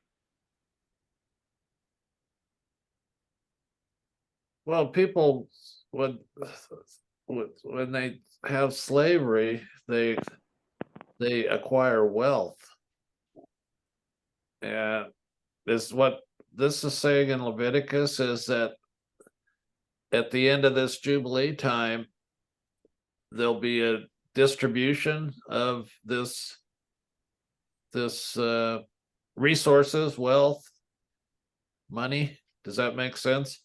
Well, people when they have slavery, they acquire wealth. And what this is saying in Leviticus is that at the end of this Jubilee time, there'll be a distribution of this resources, wealth, money. Does that make sense?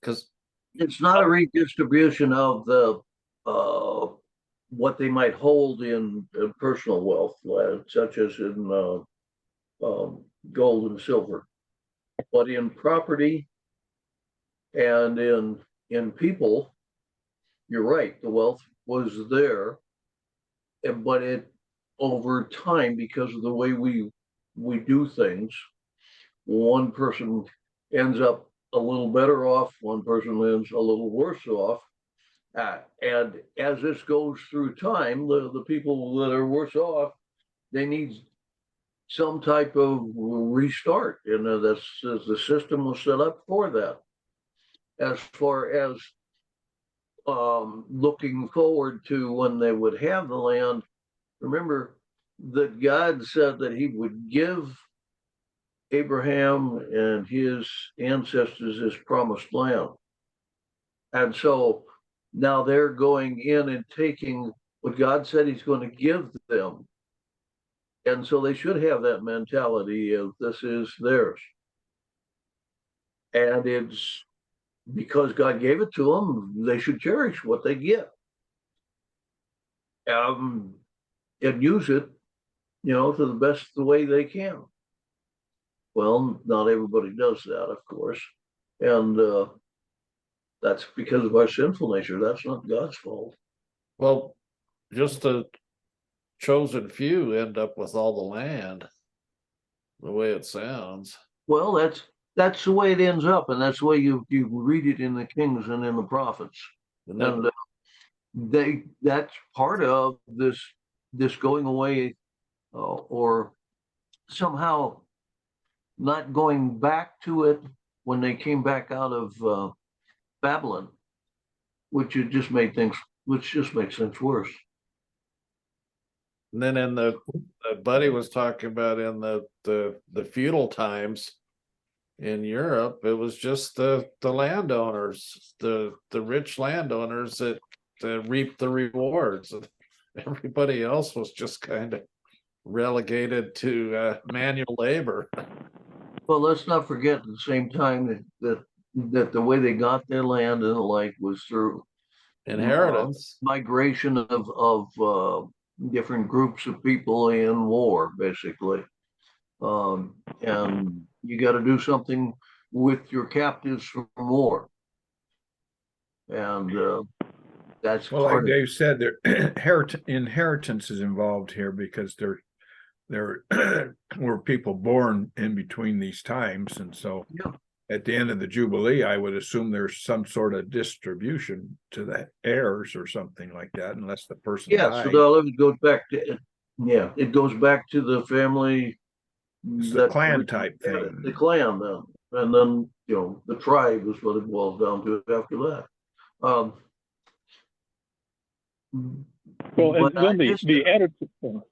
Because It's not a redistribution of the what they might hold in personal wealth, such as in gold and silver, but in property and in people. You're right. The wealth was there, but it over time, because of the way we do things, one person ends up a little better off, one person ends a little worse off. And as this goes through time, the people that are worse off, they need some type of restart. And that's the system was set up for that. As far as looking forward to when they would have the land, remember that God said that he would give Abraham and his ancestors his promised land. And so now they're going in and taking what God said he's going to give them. And so they should have that mentality of this is theirs. And it's because God gave it to them, they should cherish what they get. And use it, to the best the way they can. Well, not everybody does that, of course. And that's because of our sinful nature. That's not God's fault. well, just a chosen few end up with all the land, the way it sounds. Well, that's the way it ends up, and that's the way you read it in the Kings and in the prophets. And that's part of this going away, or somehow not going back to it when they came back out of Babylon, which just makes things worse. And then in the Buddy was talking about in the feudal times in Europe, it was just the landowners, the rich landowners that reaped the rewards. Everybody else was just kind of relegated to manual labor. Well, let's not forget at the same time that the way they got their land and the like was through Inheritance. migration of different groups of people in war, basically. And you got to do something with your captives from war. And that's Well, like part of it. Dave said, there inheritance is involved here because there were people born in between these times, and so Yeah. at the end of the Jubilee, I would assume there's some sort of distribution to the heirs or something like that, unless the person Yeah, so died. it goes back to it goes back to the family. It's the clan type Yeah, thing. the clan then, and then the tribe is what it boils down to after that. Well, and But then the attitude.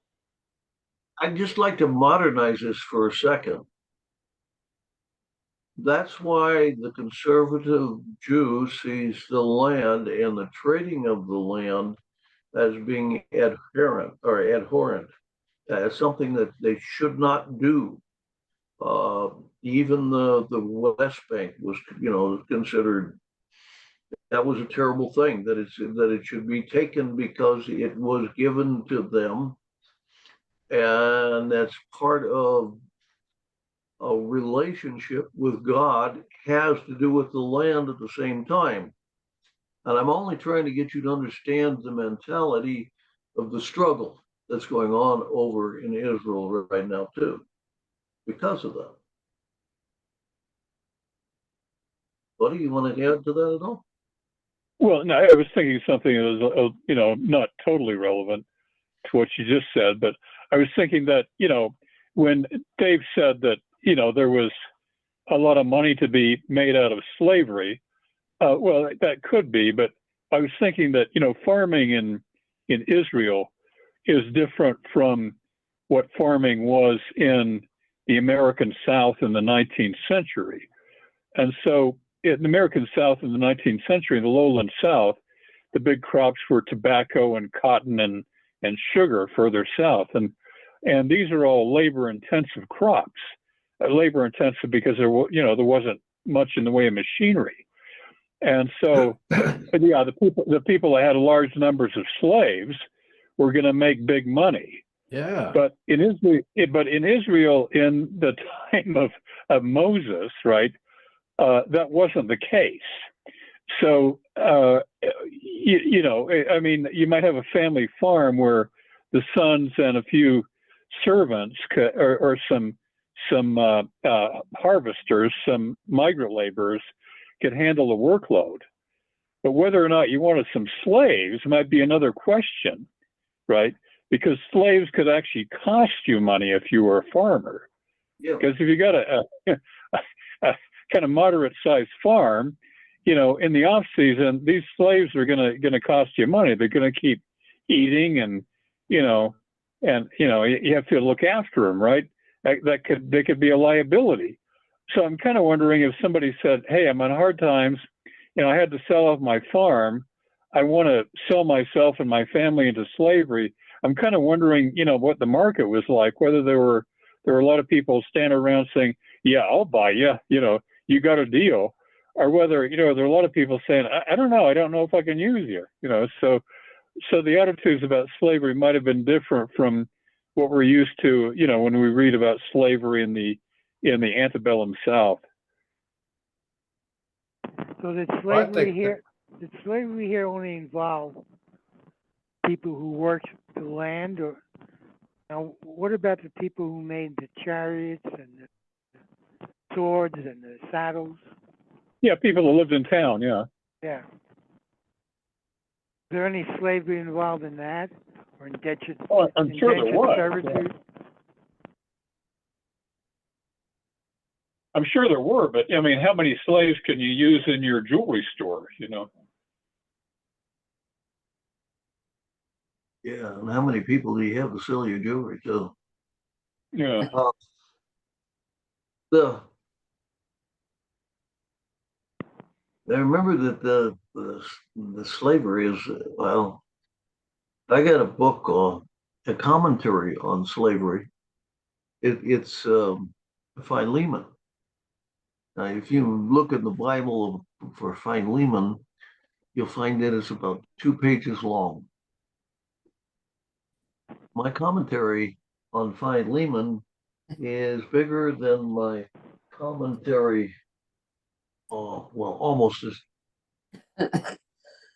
I'd just like to modernize this for a second. That's why the conservative Jew sees the land and the trading of the land as being abhorrent, as something that they should not do. Even the West Bank was, considered that was a terrible thing, that it should be taken because it was given to them, and that's part of a relationship with God, has to do with the land at the same time. And I'm only trying to get you to understand the mentality of the struggle that's going on over in Israel right now too, because of that. What do you want to add to that at all? Well, no, I was thinking something that was, not totally relevant to what you just said, but I was thinking that, when Dave said that, there was a lot of money to be made out of slavery, well, that could be, but I was thinking that, farming in Israel is different from what farming was in the American South in the 19th century. And so in the American South in the 19th century, the lowland South, the big crops were tobacco and cotton and sugar further south. And these are all labor intensive crops, labor intensive because there wasn't much in the way of machinery. And so, yeah, the people that had large numbers of slaves were going to make big money. Yeah. But in Israel, in the time of Moses, right, that wasn't the case. So, I mean, you might have a family farm where the sons and a few servants or some harvesters, some migrant laborers could handle the workload. But whether or not you wanted some slaves might be another question, right? Because slaves could actually cost you money if you were a farmer. Yeah. Because if you got a kind of moderate-sized farm, in the off season, these slaves are gonna cost you money. They're gonna keep eating, and you have to look after them, right? They could be a liability. So I'm kind of wondering if somebody said, "Hey, I'm on hard times. I had to sell off my farm. I want to sell myself and my family into slavery." I'm kind of wondering, what the market was like. Whether there were a lot of people standing around saying, "Yeah, I'll buy you. You got a deal," or whether there are a lot of people saying, I don't know. I don't know if I can use you." So the attitudes about slavery might have been different from what we're used to, when we read about slavery in the antebellum South. So did Well, I slavery think here only involve people who worked the land, or now what about the people who made the chariots and the swords and the saddles? Yeah, people who lived in town. Yeah. Yeah. Is there any slavery involved in that, or indentured, Oh, I'm sure there indentured was. servitude? I'm sure there were, but I mean, how many slaves can you use in your jewelry store? Yeah, and how many people do you have to sell your jewelry to? Yeah. The I remember that the slavery is well. I got a book on a commentary on slavery. It's Philemon. Now, if you look in the Bible for Philemon, you'll find that it's about 2 pages long. My commentary on Philemon is bigger than my commentary. Oh, well, almost as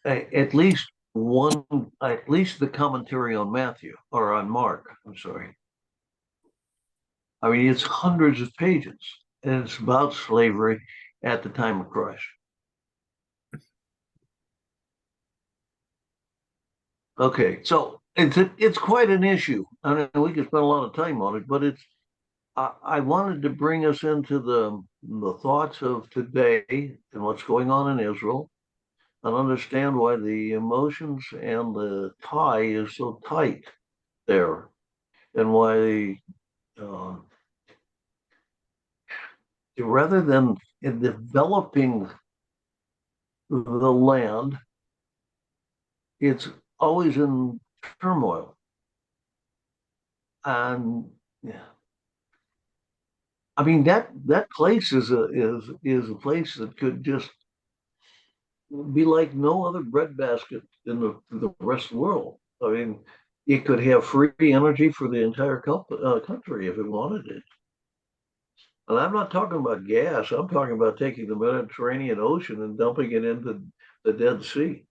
at least the commentary on Matthew or on Mark. I'm sorry. I mean, it's hundreds of pages, and it's about slavery at the time of Christ. Okay, so it's quite an issue. I mean, we could spend a lot of time on it, but I wanted to bring us into the thoughts of today and what's going on in Israel, and understand why the emotions and the tie is so tight there, and why uh, rather than in developing the land, it's always in turmoil. And yeah, I mean that place is a place that could just be like no other breadbasket in the rest of the world. I mean, it could have free energy for the entire country if it wanted it. And I'm not talking about gas. I'm talking about taking the Mediterranean Ocean and dumping it into the Dead Sea.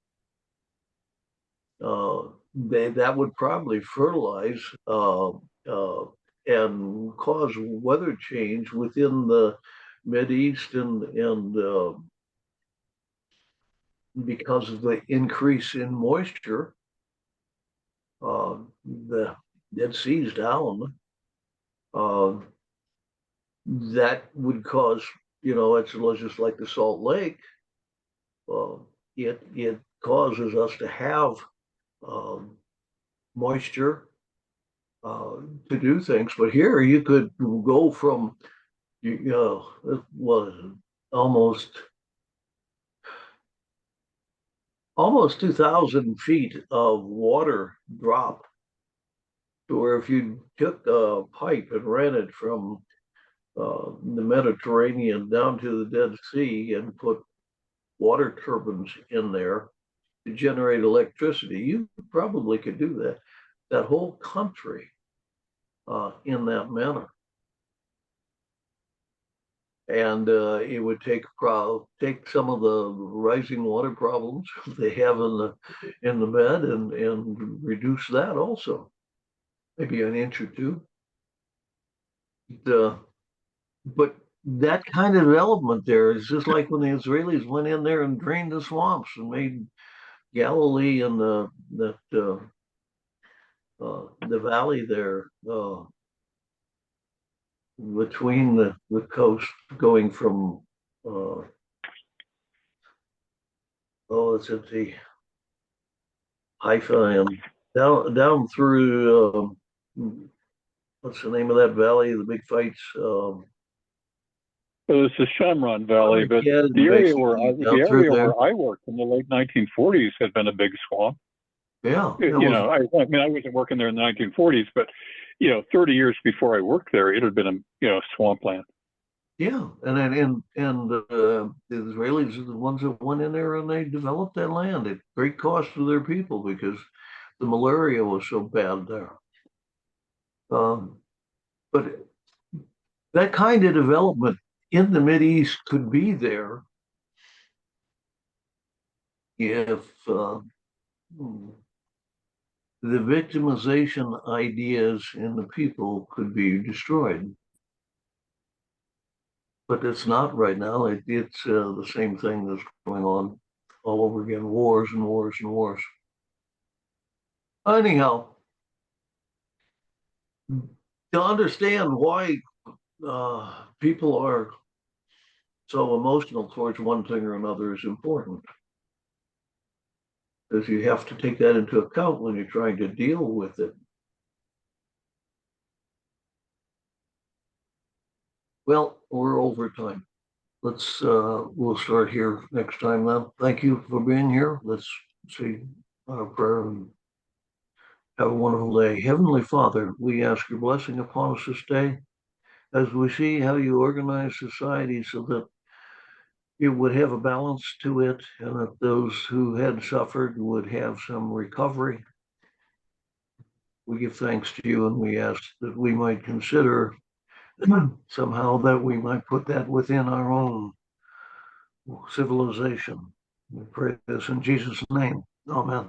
That would probably fertilize and cause weather change within the Mideast and because of the increase in moisture, the Dead Sea's down. Uh, that would cause, it's just like the Salt Lake. It causes us to have um, moisture to do things. But here you could go from, what is it, almost almost 2,000 feet of water drop, to where if you took a pipe and ran it from the Mediterranean down to the Dead Sea and put water turbines in there to generate electricity, you probably could do that whole country in that manner. And it would take some of the rising water problems they have in the bed and reduce that also, maybe an inch or two. But that kind of development there is just like when the Israelis went in there and drained the swamps and made Galilee and the valley there between the coast going from it's at the Haifa and down through what's the name of that valley? The big fights. So it's the Shamron Valley, but yeah, the area basically where I worked in the late 1940s had been a big swamp. Yeah, I mean, I wasn't working there in the 1940s, but 30 years before I worked there, it had been a swampland. yeah, and the Israelis are the ones that went in there and they developed that land at great cost to their people because the malaria was so bad there. But that kind of development in the Mideast could be there if the victimization ideas in the people could be destroyed. But it's not right now. It's the same thing that's going on all over again, wars and wars and wars. Anyhow, to understand why people are so emotional towards one thing or another is important. Because you have to take that into account when you're trying to deal with it. Well, we're over time. We'll start here next time then. Thank you for being here. Let's say our prayer and have a wonderful day. Heavenly Father, we ask your blessing upon us this day as we see how you organize society so that it would have a balance to it and that those who had suffered would have some recovery. We give thanks to you and we ask that we might consider somehow that we might put that within our own civilization. We pray this in Jesus' name. Amen.